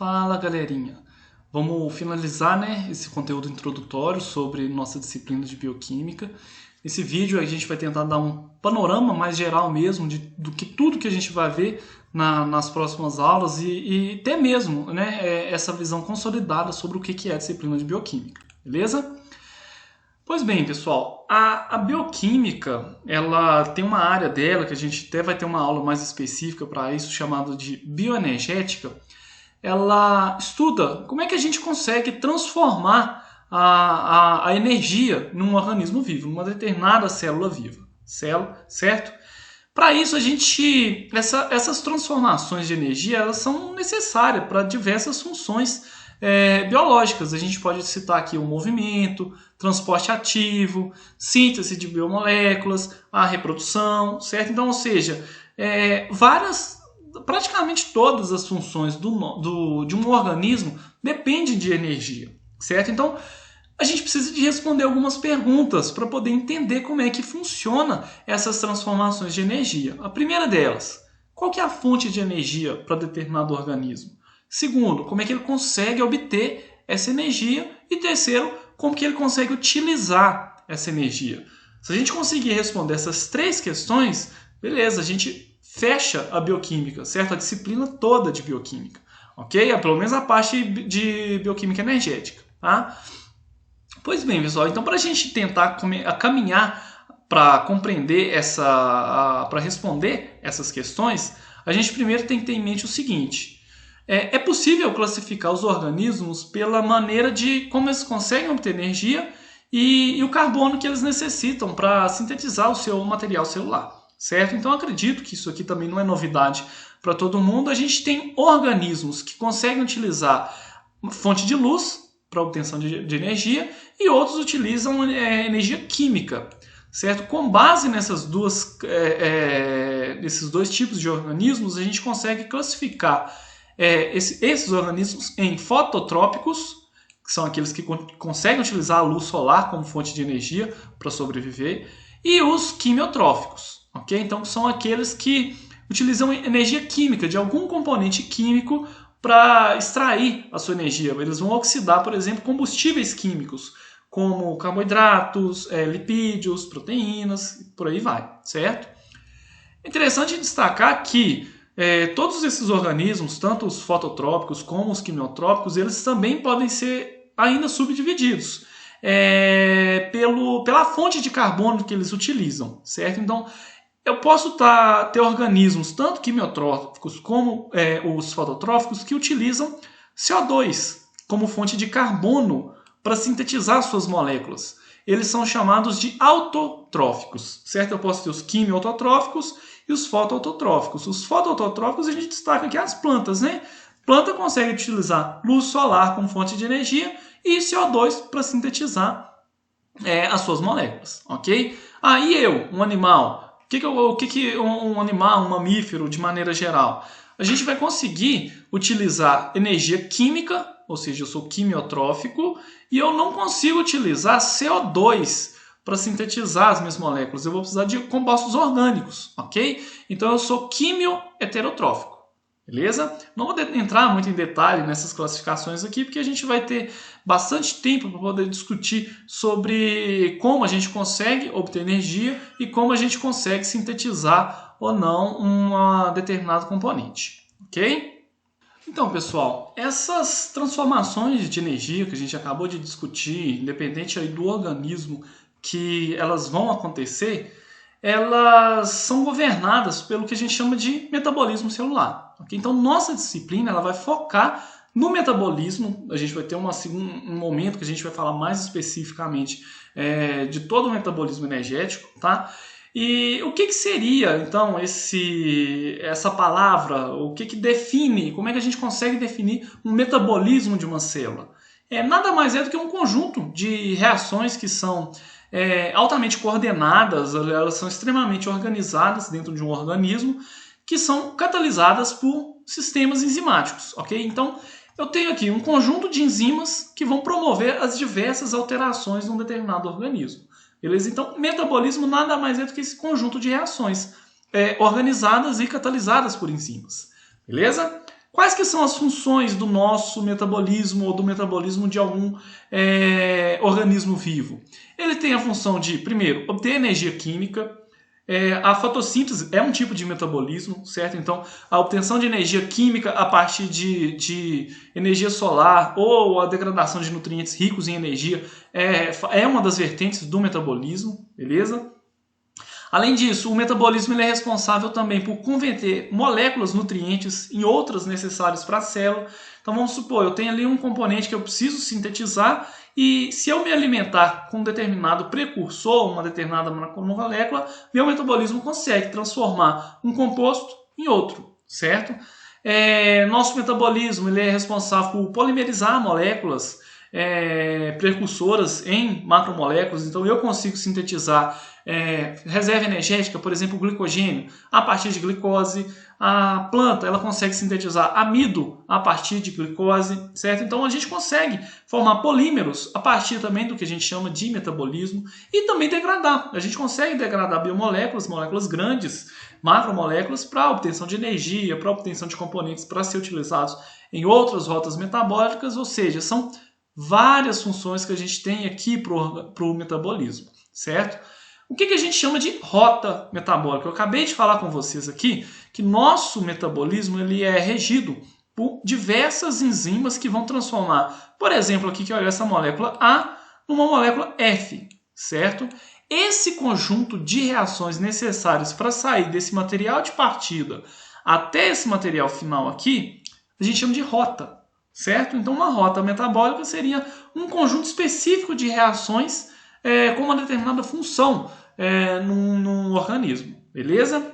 Fala, galerinha! Vamos finalizar, esse conteúdo introdutório sobre nossa disciplina de bioquímica. Nesse vídeo a gente vai tentar dar um panorama mais geral mesmo do que tudo que a gente vai ver nas próximas aulas e até mesmo essa visão consolidada sobre o que é a disciplina de bioquímica, beleza? Pois bem, pessoal, a bioquímica, ela tem uma área dela que a gente até vai ter uma aula mais específica para isso, chamada de bioenergética. Ela estuda como é que a gente consegue transformar a energia num organismo vivo, numa determinada célula viva, certo? Para isso, essas transformações de energia elas são necessárias para diversas funções biológicas. A gente pode citar aqui o movimento, transporte ativo, síntese de biomoléculas, a reprodução, certo? Então, ou seja, praticamente todas as funções de um organismo dependem de energia, certo? Então, a gente precisa de responder algumas perguntas para poder entender como é que funciona essas transformações de energia. A primeira delas, qual que é a fonte de energia para determinado organismo? Segundo, como é que ele consegue obter essa energia? E terceiro, como que ele consegue utilizar essa energia? Se a gente conseguir responder essas três questões, beleza, a gente fecha a bioquímica, certo? A disciplina toda de bioquímica, ok? Pelo menos a parte de bioquímica energética, tá? Pois bem, pessoal, então para a gente tentar caminhar para compreender para responder essas questões, a gente primeiro tem que ter em mente o seguinte: é possível classificar os organismos pela maneira de como eles conseguem obter energia e o carbono que eles necessitam para sintetizar o seu material celular, certo? Então acredito que isso aqui também não é novidade para todo mundo. A gente tem organismos que conseguem utilizar fonte de luz para obtenção de energia e outros utilizam energia química, certo? Com base nesses dois tipos de organismos, a gente consegue classificar esses organismos em fototrópicos, que são aqueles que conseguem utilizar a luz solar como fonte de energia para sobreviver, e os quimiotróficos, ok? Então são aqueles que utilizam energia química de algum componente químico para extrair a sua energia. Eles vão oxidar, por exemplo, combustíveis químicos, como carboidratos, lipídios, proteínas, por aí vai, certo? É interessante destacar que todos esses organismos, tanto os fototrópicos como os quimiotrópicos, eles também podem ser ainda subdivididos pela fonte de carbono que eles utilizam, certo? Então, eu posso ter organismos, tanto quimiotróficos como os fototróficos, que utilizam CO2 como fonte de carbono para sintetizar suas moléculas. Eles são chamados de autotróficos, certo? Eu posso ter os quimiotróficos e os fotoautotróficos. Os fotoautotróficos a gente destaca aqui as plantas, né? Planta consegue utilizar luz solar como fonte de energia e CO2 para sintetizar as suas moléculas, ok? E um animal? O que um animal, um mamífero, de maneira geral? A gente vai conseguir utilizar energia química, ou seja, eu sou quimiotrófico, e eu não consigo utilizar CO2 para sintetizar as minhas moléculas. Eu vou precisar de compostos orgânicos, ok? Então eu sou quimioheterotrófico, beleza? Não vou entrar muito em detalhe nessas classificações aqui, porque a gente vai ter bastante tempo para poder discutir sobre como a gente consegue obter energia e como a gente consegue sintetizar ou não um determinado componente, ok? Então, pessoal, essas transformações de energia que a gente acabou de discutir, independente aí do organismo que elas vão acontecer, elas são governadas pelo que a gente chama de metabolismo celular. Okay? Então, nossa disciplina ela vai focar no metabolismo. A gente vai ter um momento que a gente vai falar mais especificamente de todo o metabolismo energético, tá? E o que seria, então, essa palavra? O que define? Como é que a gente consegue definir um metabolismo de uma célula? Nada mais é do que um conjunto de reações que são altamente coordenadas, elas são extremamente organizadas dentro de um organismo, que são catalisadas por sistemas enzimáticos, ok? Então, eu tenho aqui um conjunto de enzimas que vão promover as diversas alterações de um determinado organismo. Beleza? Então, metabolismo nada mais é do que esse conjunto de reações organizadas e catalisadas por enzimas. Beleza? Quais que são as funções do nosso metabolismo ou do metabolismo de algum organismo vivo? Ele tem a função de, primeiro, obter energia química. A fotossíntese é um tipo de metabolismo, certo? Então, a obtenção de energia química a partir de energia solar ou a degradação de nutrientes ricos em energia é uma das vertentes do metabolismo, beleza? Além disso, o metabolismo ele é responsável também por converter moléculas nutrientes em outras necessárias para a célula. Então vamos supor, eu tenho ali um componente que eu preciso sintetizar e se eu me alimentar com um determinado precursor, uma determinada macromolécula, meu metabolismo consegue transformar um composto em outro, certo? Nosso metabolismo ele é responsável por polimerizar moléculas precursoras em macromoléculas, então eu consigo sintetizar reserva energética, por exemplo, o glicogênio, a partir de glicose. A planta ela consegue sintetizar amido a partir de glicose, certo? Então a gente consegue formar polímeros a partir também do que a gente chama de metabolismo e também degradar. A gente consegue degradar biomoléculas, moléculas grandes, macromoléculas, para obtenção de energia, para obtenção de componentes para ser utilizados em outras rotas metabólicas, ou seja, são várias funções que a gente tem aqui para o metabolismo, certo? O que a gente chama de rota metabólica? Eu acabei de falar com vocês aqui que nosso metabolismo ele é regido por diversas enzimas que vão transformar, por exemplo, aqui que olha essa molécula A numa molécula F, certo? Esse conjunto de reações necessárias para sair desse material de partida até esse material final aqui, a gente chama de rota, certo? Então uma rota metabólica seria um conjunto específico de reações com uma determinada função num organismo, beleza?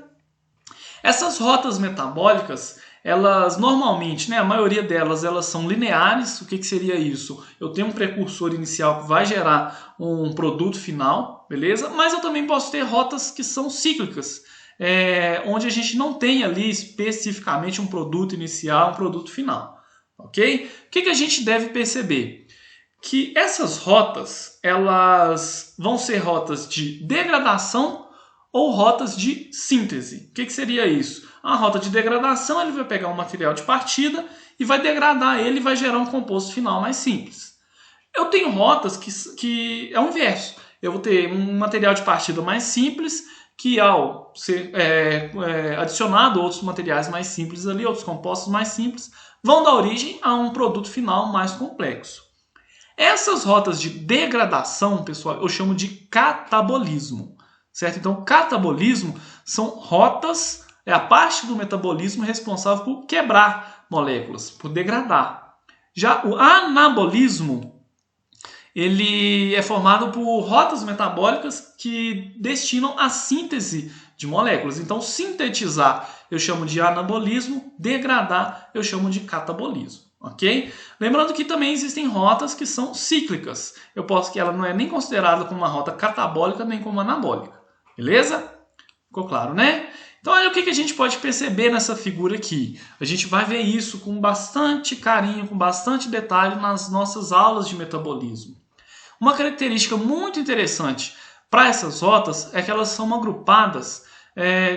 Essas rotas metabólicas, elas normalmente, a maioria delas, elas são lineares. O que seria isso? Eu tenho um precursor inicial que vai gerar um produto final, beleza? Mas eu também posso ter rotas que são cíclicas, onde a gente não tem ali especificamente um produto inicial, um produto final, ok? O que a gente deve perceber? Que essas rotas, elas vão ser rotas de degradação ou rotas de síntese. O que seria isso? A rota de degradação, ele vai pegar um material de partida e vai degradar ele e vai gerar um composto final mais simples. Eu tenho rotas que é o inverso. Eu vou ter um material de partida mais simples que ao ser adicionado outros materiais mais simples ali, outros compostos mais simples, vão dar origem a um produto final mais complexo. Essas rotas de degradação, pessoal, eu chamo de catabolismo, certo? Então, catabolismo são rotas, é a parte do metabolismo responsável por quebrar moléculas, por degradar. Já o anabolismo, ele é formado por rotas metabólicas que destinam à síntese de moléculas. Então, sintetizar eu chamo de anabolismo, degradar eu chamo de catabolismo. Ok? Lembrando que também existem rotas que são cíclicas. Que ela não é nem considerada como uma rota catabólica nem como anabólica. Beleza? Ficou claro, né? Então, olha o que a gente pode perceber nessa figura aqui. A gente vai ver isso com bastante carinho, com bastante detalhe nas nossas aulas de metabolismo. Uma característica muito interessante para essas rotas é que elas são agrupadas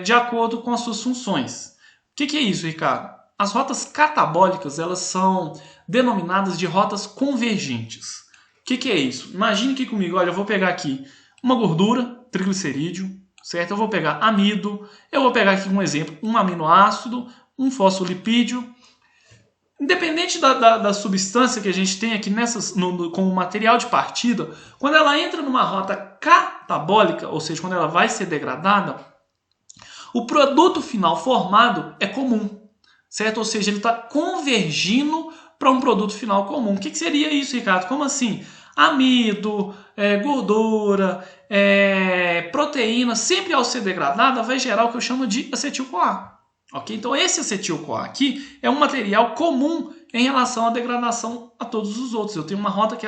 de acordo com as suas funções. O que é isso, Ricardo? As rotas catabólicas, elas são denominadas de rotas convergentes. O que é isso? Imagine aqui comigo, olha, eu vou pegar aqui uma gordura, triglicerídeo, certo? Eu vou pegar amido, eu vou pegar aqui um exemplo, um aminoácido, um fosfolipídio. Independente da substância que a gente tem aqui como material de partida, quando ela entra numa rota catabólica, ou seja, quando ela vai ser degradada, o produto final formado é comum. Certo? Ou seja, ele está convergindo para um produto final comum. O que seria isso, Ricardo? Como assim? Amido, gordura, proteína, sempre ao ser degradada, vai gerar o que eu chamo de acetil-CoA. Okay? Então, esse acetil-CoA aqui é um material comum em relação à degradação a todos os outros. Eu tenho uma rota que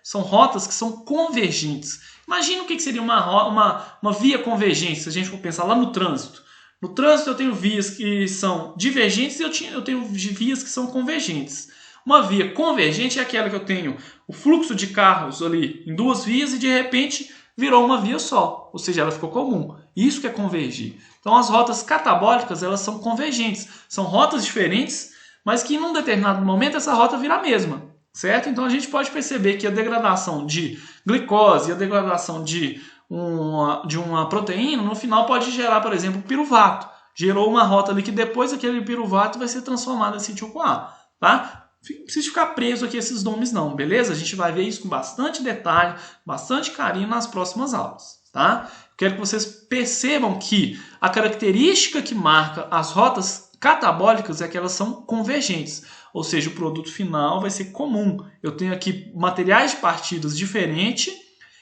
são rotas que são convergentes. Imagina o que seria uma via convergente, se a gente for pensar lá no trânsito. No trânsito eu tenho vias que são divergentes e eu tenho vias que são convergentes. Uma via convergente é aquela que eu tenho o fluxo de carros ali em duas vias e de repente virou uma via só, ou seja, ela ficou comum. Isso que é convergir. Então as rotas catabólicas, elas são convergentes, são rotas diferentes, mas que em um determinado momento essa rota vira a mesma, certo? Então a gente pode perceber que a degradação de glicose e a degradação de uma proteína, no final pode gerar, por exemplo, piruvato. Gerou uma rota ali que depois aquele piruvato vai ser transformado em acetil-CoA, tá? Não precisa ficar preso aqui a esses nomes não, beleza? A gente vai ver isso com bastante detalhe, bastante carinho nas próximas aulas, tá? Quero que vocês percebam que a característica que marca as rotas catabólicas é que elas são convergentes, ou seja, o produto final vai ser comum. Eu tenho aqui materiais de partidas diferentes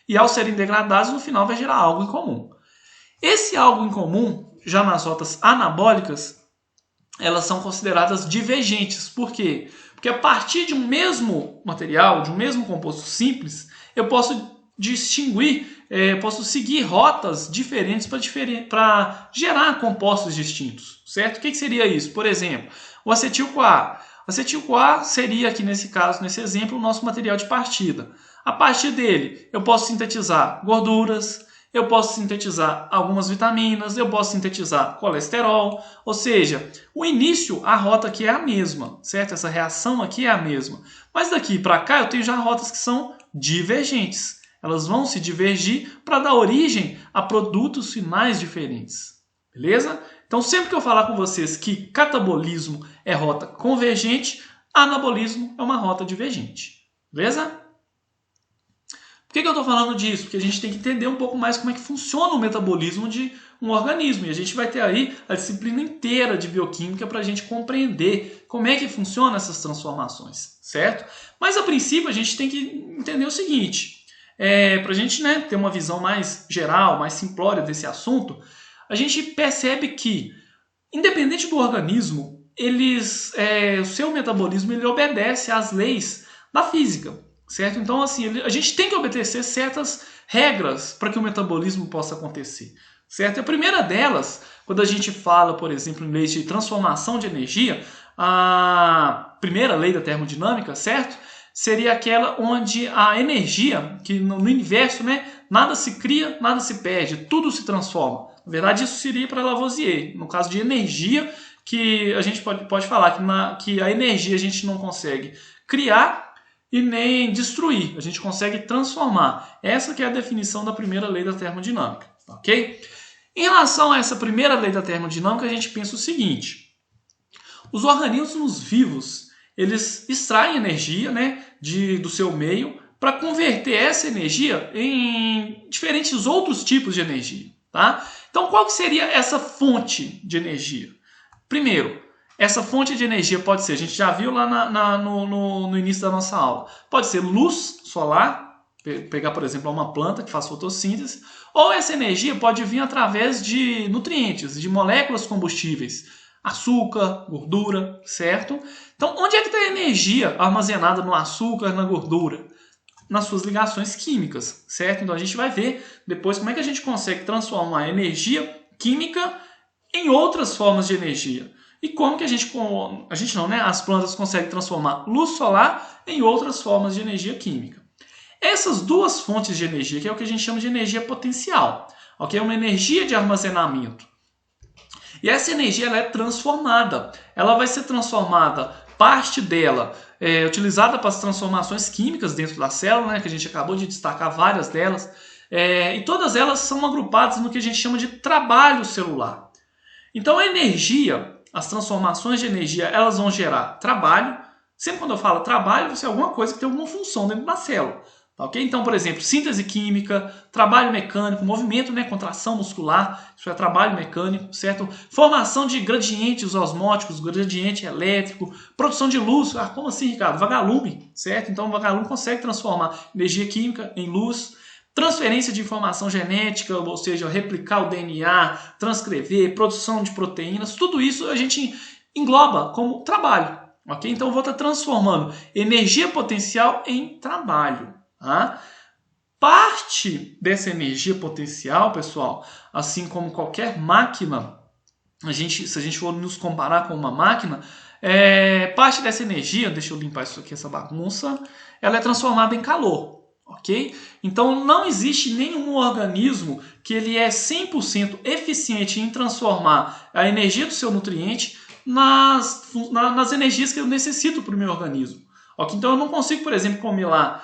e ao serem degradados, no final vai gerar algo em comum. Esse algo em comum, já nas rotas anabólicas, elas são consideradas divergentes. Por quê? Porque a partir de um mesmo material, de um mesmo composto simples, eu posso distinguir, posso seguir rotas diferentes para gerar compostos distintos, certo? O que seria isso? Por exemplo, o acetil-CoA. O acetil-CoA seria aqui nesse caso, nesse exemplo, o nosso material de partida. A partir dele, eu posso sintetizar gorduras, eu posso sintetizar algumas vitaminas, eu posso sintetizar colesterol, ou seja, o início, a rota aqui é a mesma, certo? Essa reação aqui é a mesma. Mas daqui para cá eu tenho já rotas que são divergentes. Elas vão se divergir para dar origem a produtos finais diferentes, beleza? Então sempre que eu falar com vocês que catabolismo é rota convergente, anabolismo é uma rota divergente, beleza? Por que eu estou falando disso? Porque a gente tem que entender um pouco mais como é que funciona o metabolismo de um organismo. E a gente vai ter aí a disciplina inteira de bioquímica para a gente compreender como é que funcionam essas transformações, certo? Mas a princípio a gente tem que entender o seguinte, para a gente ter uma visão mais geral, mais simplória desse assunto, a gente percebe que, independente do organismo, o seu metabolismo ele obedece às leis da física. Certo? Então, assim, a gente tem que obedecer certas regras para que o metabolismo possa acontecer. Certo? A primeira delas, quando a gente fala, por exemplo, em leis de transformação de energia, a primeira lei da termodinâmica, certo? Seria aquela onde a energia, que no universo, nada se cria, nada se perde, tudo se transforma. Na verdade, isso seria para Lavoisier. No caso de energia, que a gente pode falar que a energia a gente não consegue criar e nem destruir, a gente consegue transformar. Essa que é a definição da primeira lei da termodinâmica, ok? Em relação a essa primeira lei da termodinâmica, a gente pensa o seguinte, os organismos vivos, eles extraem energia do seu meio para converter essa energia em diferentes outros tipos de energia, tá? Então, qual que seria essa fonte de energia? Primeiro, essa fonte de energia pode ser, a gente já viu lá no início da nossa aula, pode ser luz solar, pegar, por exemplo, uma planta que faz fotossíntese, ou essa energia pode vir através de nutrientes, de moléculas combustíveis, açúcar, gordura, certo? Então, onde é que está a energia armazenada no açúcar, na gordura? Nas suas ligações químicas, certo? Então, a gente vai ver depois como é que a gente consegue transformar a energia química em outras formas de energia. E como que as plantas conseguem transformar luz solar em outras formas de energia química. Essas duas fontes de energia, que é o que a gente chama de energia potencial, ok? É uma energia de armazenamento. E essa energia ela é transformada. Ela vai ser transformada, parte dela utilizada para as transformações químicas dentro da célula, que a gente acabou de destacar várias delas, e todas elas são agrupadas no que a gente chama de trabalho celular. Então a energia, as transformações de energia, elas vão gerar trabalho. Sempre quando eu falo trabalho, isso é alguma coisa que tem alguma função dentro da célula. Tá, okay? Então, por exemplo, síntese química, trabalho mecânico, movimento, contração muscular, isso é trabalho mecânico, certo? Formação de gradientes osmóticos, gradiente elétrico, produção de luz. Ah, como assim, Ricardo? Vagalume, certo? Então, o vagalume consegue transformar energia química em luz. Transferência de informação genética, ou seja, replicar o DNA, transcrever, produção de proteínas, tudo isso a gente engloba como trabalho, ok? Então eu vou estar transformando energia potencial em trabalho, tá? Parte dessa energia potencial, pessoal, assim como qualquer máquina, se a gente for nos comparar com uma máquina, parte dessa energia, deixa eu limpar isso aqui, essa bagunça, ela é transformada em calor. Ok? Então não existe nenhum organismo que ele é 100% eficiente em transformar a energia do seu nutriente nas energias que eu necessito para o meu organismo. Okay? Então eu não consigo, por exemplo, comer lá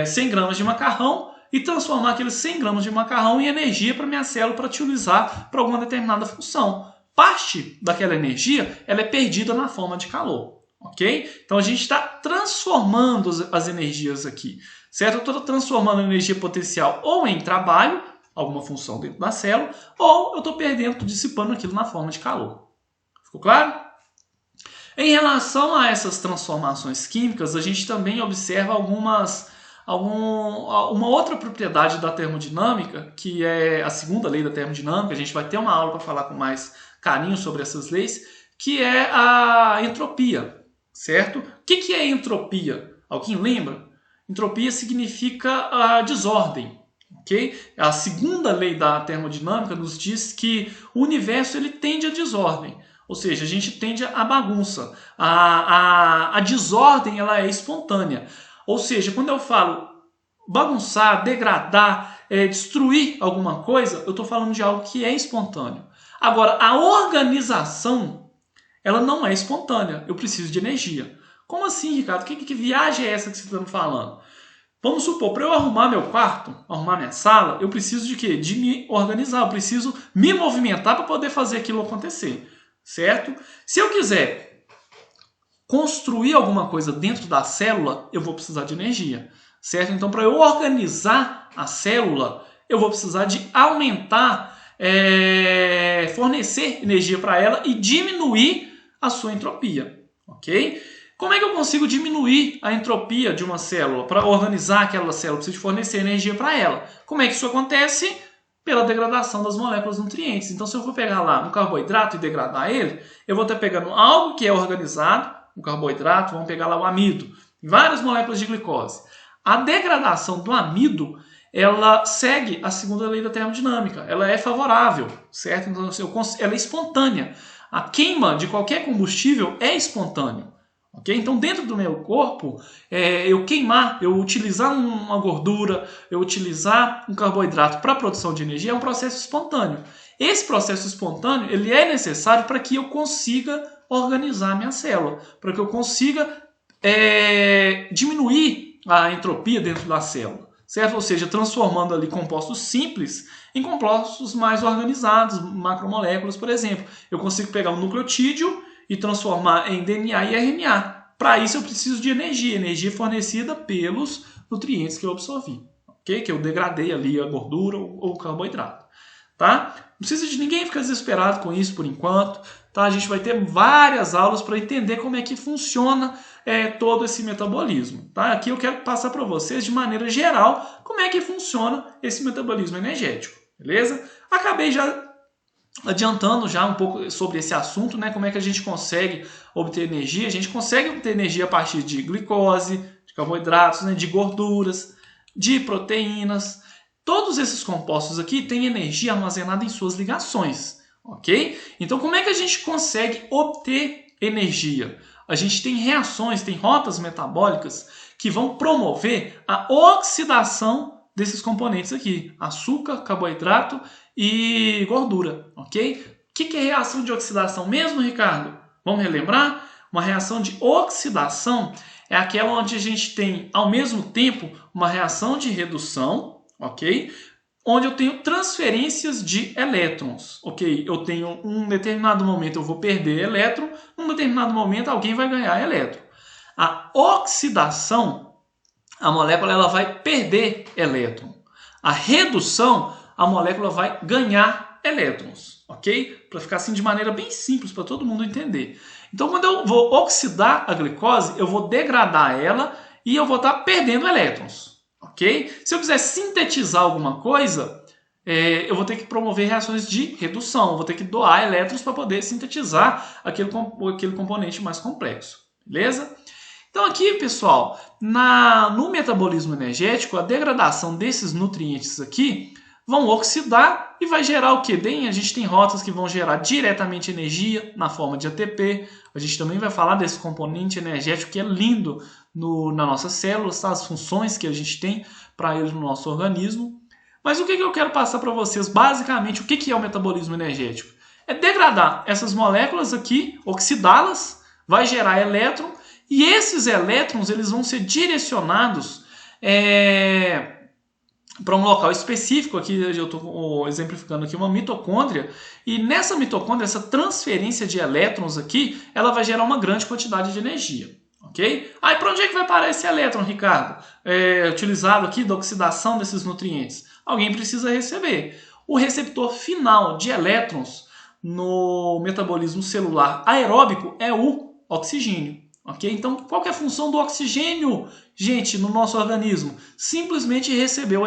100 gramas de macarrão e transformar aqueles 100 gramas de macarrão em energia para minha célula para utilizar para alguma determinada função. Parte daquela energia ela é perdida na forma de calor. Ok? Então a gente está transformando as energias aqui. Certo? Eu estou transformando a energia potencial ou em trabalho, alguma função dentro da célula, ou eu estou perdendo, dissipando aquilo na forma de calor. Ficou claro? Em relação a essas transformações químicas, a gente também observa uma outra propriedade da termodinâmica, que é a segunda lei da termodinâmica. A gente vai ter uma aula para falar com mais carinho sobre essas leis, que é a entropia. Certo? O que é entropia? Alguém lembra? Entropia significa a desordem. Okay? A segunda lei da termodinâmica nos diz que o universo ele tende à desordem. Ou seja, a gente tende à bagunça. A desordem ela é espontânea. Ou seja, quando eu falo bagunçar, degradar, destruir alguma coisa, eu estou falando de algo que é espontâneo. Agora, a organização ela não é espontânea. Eu preciso de energia. Como assim, Ricardo? Que viagem é essa que você está me falando? Vamos supor, para eu arrumar meu quarto, arrumar minha sala, eu preciso de quê? De me organizar. Eu preciso me movimentar para poder fazer aquilo acontecer. Certo? Se eu quiser construir alguma coisa dentro da célula, eu vou precisar de energia. Certo? Então, para eu organizar a célula, eu vou precisar de aumentar, fornecer energia para ela e diminuir a sua entropia, ok? Como é que eu consigo diminuir a entropia de uma célula? Para organizar aquela célula, eu preciso fornecer energia para ela. Como é que isso acontece? Pela degradação das moléculas nutrientes. Então, se eu for pegar lá um carboidrato e degradar ele, eu vou estar pegando algo que é organizado, um carboidrato, vamos pegar lá o amido, várias moléculas de glicose. A degradação do amido, ela segue a segunda lei da termodinâmica. Ela é favorável, certo? Então, ela é espontânea. A queima de qualquer combustível é espontâneo. Okay? Então, dentro do meu corpo, eu queimar, eu utilizar uma gordura, eu utilizar um carboidrato para a produção de energia é um processo espontâneo. Esse processo espontâneo ele é necessário para que eu consiga organizar a minha célula, para que eu consiga diminuir a entropia dentro da célula. Certo? Ou seja, transformando ali compostos simples em compostos mais organizados, macromoléculas, por exemplo. Eu consigo pegar um nucleotídeo e transformar em DNA e RNA. Para isso eu preciso de energia fornecida pelos nutrientes que eu absorvi, okay? Que eu degradei ali a gordura ou o carboidrato. Tá? Não precisa de ninguém ficar desesperado com isso por enquanto. Tá? A gente vai ter várias aulas para entender como é que funciona todo esse metabolismo. Tá? Aqui eu quero passar para vocês de maneira geral como é que funciona esse metabolismo energético. Beleza? Acabei já adiantando já um pouco sobre esse assunto, né? Como é que a gente consegue obter energia. A gente consegue obter energia a partir de glicose, de carboidratos, né? De gorduras, de proteínas. Todos esses compostos aqui têm energia armazenada em suas ligações, ok? Então, como é que a gente consegue obter energia? A gente tem reações, tem rotas metabólicas que vão promover a oxidação desses componentes aqui, açúcar, carboidrato e gordura, ok? O que é reação de oxidação mesmo, Ricardo? Vamos relembrar? Uma reação de oxidação é aquela onde a gente tem, ao mesmo tempo, uma reação de redução, ok? Onde eu tenho transferências de elétrons, ok? Eu tenho um determinado momento eu vou perder elétron, num determinado momento alguém vai ganhar elétron. A oxidação, a molécula ela vai perder elétron. A redução, a molécula vai ganhar elétrons, ok? Para ficar assim de maneira bem simples para todo mundo entender. Então, quando eu vou oxidar a glicose, eu vou degradar ela e eu vou estar perdendo elétrons. Okay? Se eu quiser sintetizar alguma coisa, eu vou ter que promover reações de redução, eu vou ter que doar elétrons para poder sintetizar aquele componente mais complexo. Beleza? Então aqui, pessoal, no metabolismo energético, a degradação desses nutrientes aqui vão oxidar e vai gerar o quê? Bem, a gente tem rotas que vão gerar diretamente energia na forma de ATP. A gente também vai falar desse componente energético que é lindo nas nossas células, tá? As funções que a gente tem para ele no nosso organismo. Mas o que eu quero passar para vocês, basicamente, o que é o metabolismo energético? é degradar essas moléculas aqui, oxidá-las, vai gerar elétron, e esses elétrons eles vão ser direcionados para um local específico. Aqui eu estou exemplificando aqui uma mitocôndria, e nessa mitocôndria, essa transferência de elétrons aqui, ela vai gerar uma grande quantidade de energia. Ok? Aí para onde é que vai parar esse elétron, Ricardo? Utilizado aqui da oxidação desses nutrientes. Alguém precisa receber. O receptor final de elétrons no metabolismo celular aeróbico é o oxigênio. Ok? Então, qual que é a função do oxigênio, gente, no nosso organismo? Simplesmente receber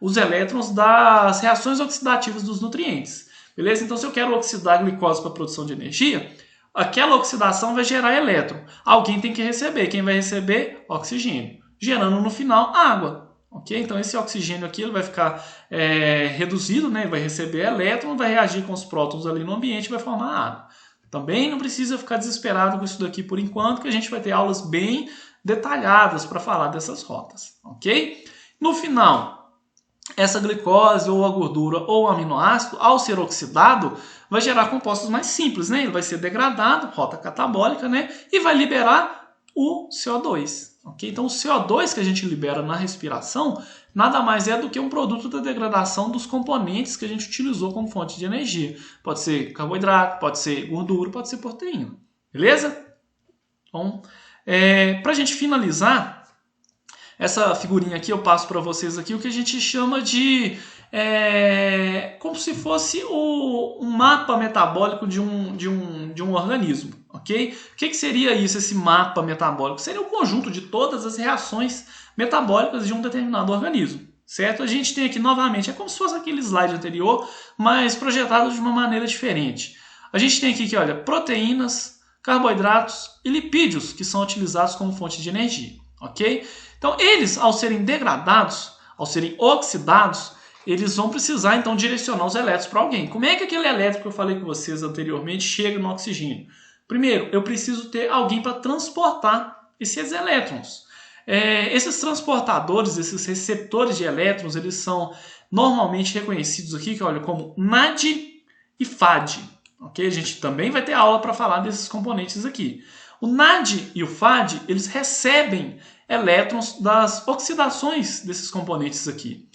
os elétrons das reações oxidativas dos nutrientes. Beleza? Então, se eu quero oxidar a glicose para a produção de energia, aquela oxidação vai gerar elétron. Alguém tem que receber. Quem vai receber? Oxigênio. Gerando no final água. Ok? Então esse oxigênio aqui ele vai ficar reduzido, né? Ele vai receber elétron, vai reagir com os prótons ali no ambiente e vai formar água. Também não precisa ficar desesperado com isso daqui por enquanto, que a gente vai ter aulas bem detalhadas para falar dessas rotas. Ok? No final, essa glicose ou a gordura ou o aminoácido, ao ser oxidado, vai gerar compostos mais simples, né? Ele vai ser degradado, rota catabólica, né? E vai liberar o CO2. Okay? Então o CO2 que a gente libera na respiração nada mais é do que um produto da degradação dos componentes que a gente utilizou como fonte de energia. Pode ser carboidrato, pode ser gordura, pode ser proteína. Beleza? Então, para a gente finalizar, essa figurinha aqui eu passo para vocês aqui o que a gente chama de como se fosse um mapa metabólico de um organismo, ok? O que seria isso, esse mapa metabólico? Seria o conjunto de todas as reações metabólicas de um determinado organismo, certo? A gente tem aqui novamente, é como se fosse aquele slide anterior, mas projetado de uma maneira diferente. A gente tem aqui, olha, proteínas, carboidratos e lipídios que são utilizados como fonte de energia, ok? Então, eles, ao serem degradados, ao serem oxidados, eles vão precisar, então, direcionar os elétrons para alguém. Como é que aquele elétron que eu falei com vocês anteriormente chega no oxigênio? Primeiro, eu preciso ter alguém para transportar esses elétrons. Esses transportadores, esses receptores de elétrons, eles são normalmente reconhecidos aqui, que olha, como NAD e FAD. Okay? A gente também vai ter aula para falar desses componentes aqui. O NAD e o FAD, eles recebem elétrons das oxidações desses componentes aqui.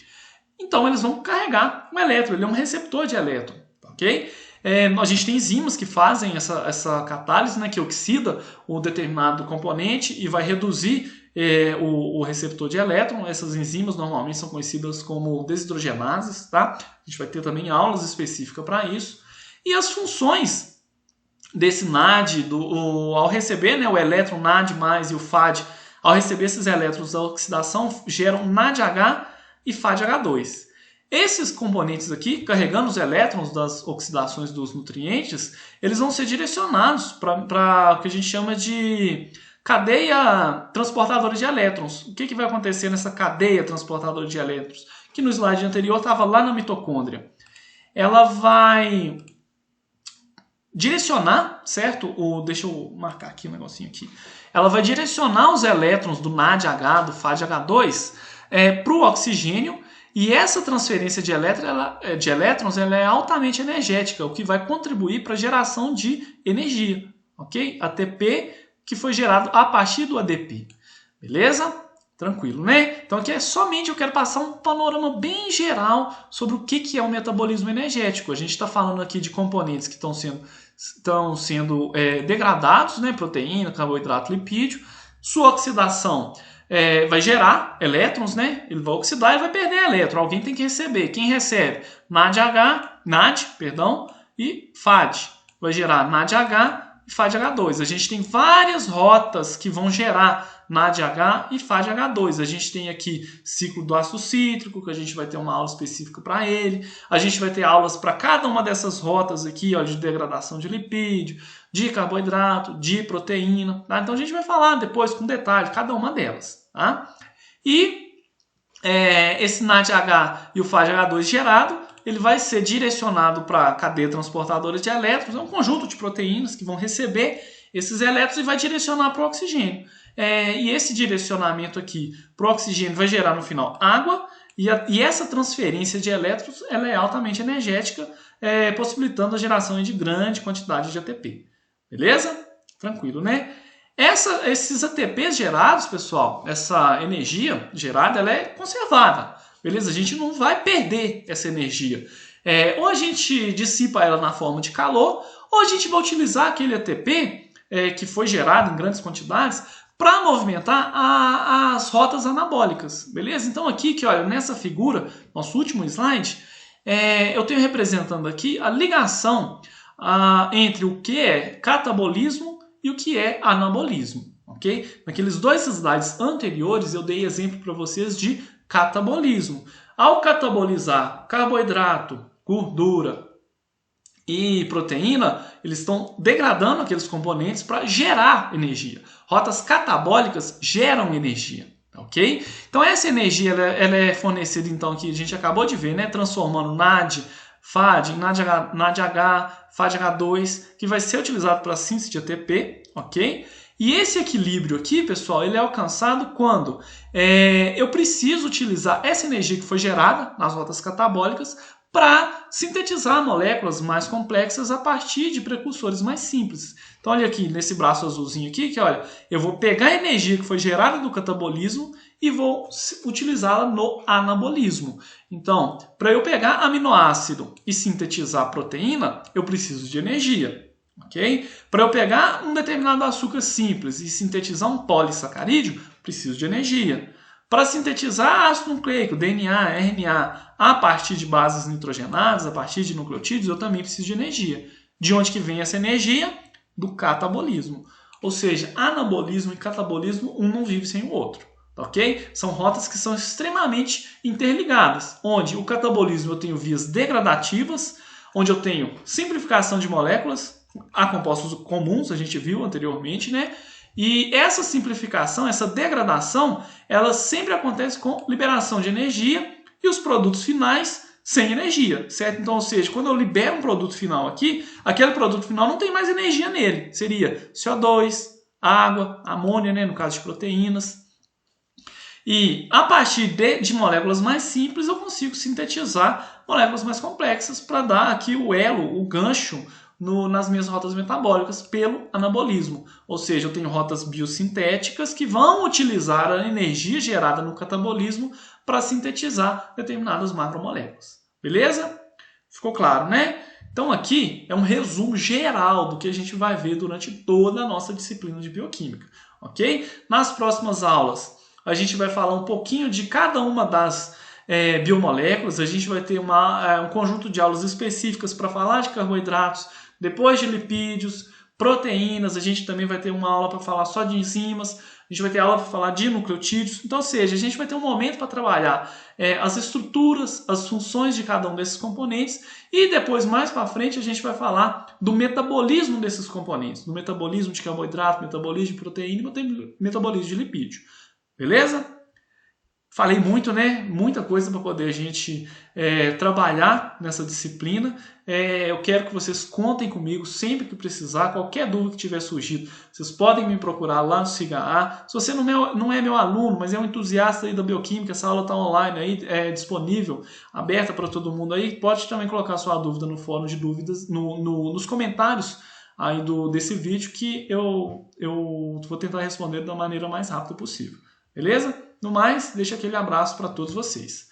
Então, eles vão carregar um elétron, ele é um receptor de elétron, ok? A gente tem enzimas que fazem essa catálise, né, que oxida um determinado componente e vai reduzir o receptor de elétron. Essas enzimas normalmente são conhecidas como desidrogenases, tá? A gente vai ter também aulas específicas para isso. E as funções desse NAD, ao receber, né, o elétron NAD+, e o FAD, ao receber esses elétrons da oxidação, geram NADH e FADH2. Esses componentes aqui, carregando os elétrons das oxidações dos nutrientes, eles vão ser direcionados para o que a gente chama de cadeia transportadora de elétrons. O que vai acontecer nessa cadeia transportadora de elétrons? Que no slide anterior estava lá na mitocôndria. Ela vai direcionar, certo? Deixa eu marcar aqui um negocinho aqui. Ela vai direcionar os elétrons do NADH, do FADH2, para o oxigênio, e essa transferência de elétrons ela é altamente energética, o que vai contribuir para a geração de energia, ok? ATP que foi gerado a partir do ADP, beleza? Tranquilo, né? Então aqui eu quero passar um panorama bem geral sobre o que é o metabolismo energético. A gente está falando aqui de componentes que estão sendo degradados, né? Proteína, carboidrato, lipídio. Sua oxidação vai gerar elétrons, né? Ele vai oxidar e vai perder elétron. Alguém tem que receber. Quem recebe? NAD, e FAD. Vai gerar NADH e FADH2. A gente tem várias rotas que vão gerar NADH e FADH2. A gente tem aqui ciclo do ácido cítrico, que a gente vai ter uma aula específica para ele. A gente vai ter aulas para cada uma dessas rotas aqui, ó, de degradação de lipídio, de carboidrato, de proteína. Tá? Então a gente vai falar depois com detalhe cada uma delas. Tá? E esse NADH e o FADH2 gerado, ele vai ser direcionado para a cadeia transportadora de elétrons. É um conjunto de proteínas que vão receber esses elétrons e vai direcionar para o oxigênio. E esse direcionamento aqui para o oxigênio vai gerar no final água, E essa transferência de elétrons ela é altamente energética, possibilitando a geração de grande quantidade de ATP. Beleza? Tranquilo, né? Esses ATPs gerados, pessoal, essa energia gerada, ela é conservada. Beleza? A gente não vai perder essa energia. Ou a gente dissipa ela na forma de calor, ou a gente vai utilizar aquele ATP que foi gerado em grandes quantidades para movimentar as rotas anabólicas. Beleza? Então aqui, que olha, nessa figura, nosso último slide, eu tenho representando aqui a ligação entre o que é catabolismo e o que é anabolismo, ok? Naqueles dois slides anteriores eu dei exemplo para vocês de catabolismo. Ao catabolizar carboidrato, gordura e proteína, eles estão degradando aqueles componentes para gerar energia. Rotas catabólicas geram energia, ok? Então essa energia ela é fornecida, então, aqui a gente acabou de ver, né? Transformando NAD, FAD, NADH, FADH2, que vai ser utilizado para a síntese de ATP, ok? E esse equilíbrio aqui, pessoal, ele é alcançado quando eu preciso utilizar essa energia que foi gerada nas rotas catabólicas para sintetizar moléculas mais complexas a partir de precursores mais simples. Então, olha aqui, nesse braço azulzinho aqui, que olha, eu vou pegar a energia que foi gerada do catabolismo e vou utilizá-la no anabolismo. Então, para eu pegar aminoácido e sintetizar proteína, eu preciso de energia. Okay? Para eu pegar um determinado açúcar simples e sintetizar um polissacarídeo, preciso de energia. Para sintetizar ácido nucleico, DNA, RNA, a partir de bases nitrogenadas, a partir de nucleotídeos, eu também preciso de energia. De onde que vem essa energia? Do catabolismo. Ou seja, anabolismo e catabolismo, um não vive sem o outro. Ok? São rotas que são extremamente interligadas, onde o catabolismo eu tenho vias degradativas, onde eu tenho simplificação de moléculas a compostos comuns, a gente viu anteriormente, né? E essa simplificação, essa degradação, ela sempre acontece com liberação de energia e os produtos finais sem energia, certo? Então, ou seja, quando eu libero um produto final aqui, aquele produto final não tem mais energia nele. Seria CO2, água, amônia, né, no caso de proteínas. E a partir de moléculas mais simples, eu consigo sintetizar moléculas mais complexas para dar aqui o elo, o gancho, nas minhas rotas metabólicas pelo anabolismo. Ou seja, eu tenho rotas biosintéticas que vão utilizar a energia gerada no catabolismo para sintetizar determinadas macromoléculas. Beleza? Ficou claro, né? Então aqui é um resumo geral do que a gente vai ver durante toda a nossa disciplina de bioquímica. Ok? Nas próximas aulas a gente vai falar um pouquinho de cada uma das biomoléculas. A gente vai ter um conjunto de aulas específicas para falar de carboidratos, depois de lipídios, proteínas. A gente também vai ter uma aula para falar só de enzimas. A gente vai ter aula para falar de nucleotídeos. Então, ou seja, a gente vai ter um momento para trabalhar as estruturas, as funções de cada um desses componentes. E depois, mais para frente, a gente vai falar do metabolismo desses componentes. Do metabolismo de carboidrato, metabolismo de proteína e metabolismo de lipídio. Beleza? Falei muito, né? Muita coisa para poder a gente trabalhar nessa disciplina. Eu quero que vocês contem comigo sempre que precisar. Qualquer dúvida que tiver surgido, vocês podem me procurar lá no SIGA-A. Se você não é meu aluno, mas é um entusiasta aí da bioquímica, essa aula está online aí, disponível, aberta para todo mundo aí. Pode também colocar sua dúvida no fórum de dúvidas, nos comentários aí desse vídeo, que eu vou tentar responder da maneira mais rápida possível. Beleza? No mais, deixo aquele abraço para todos vocês.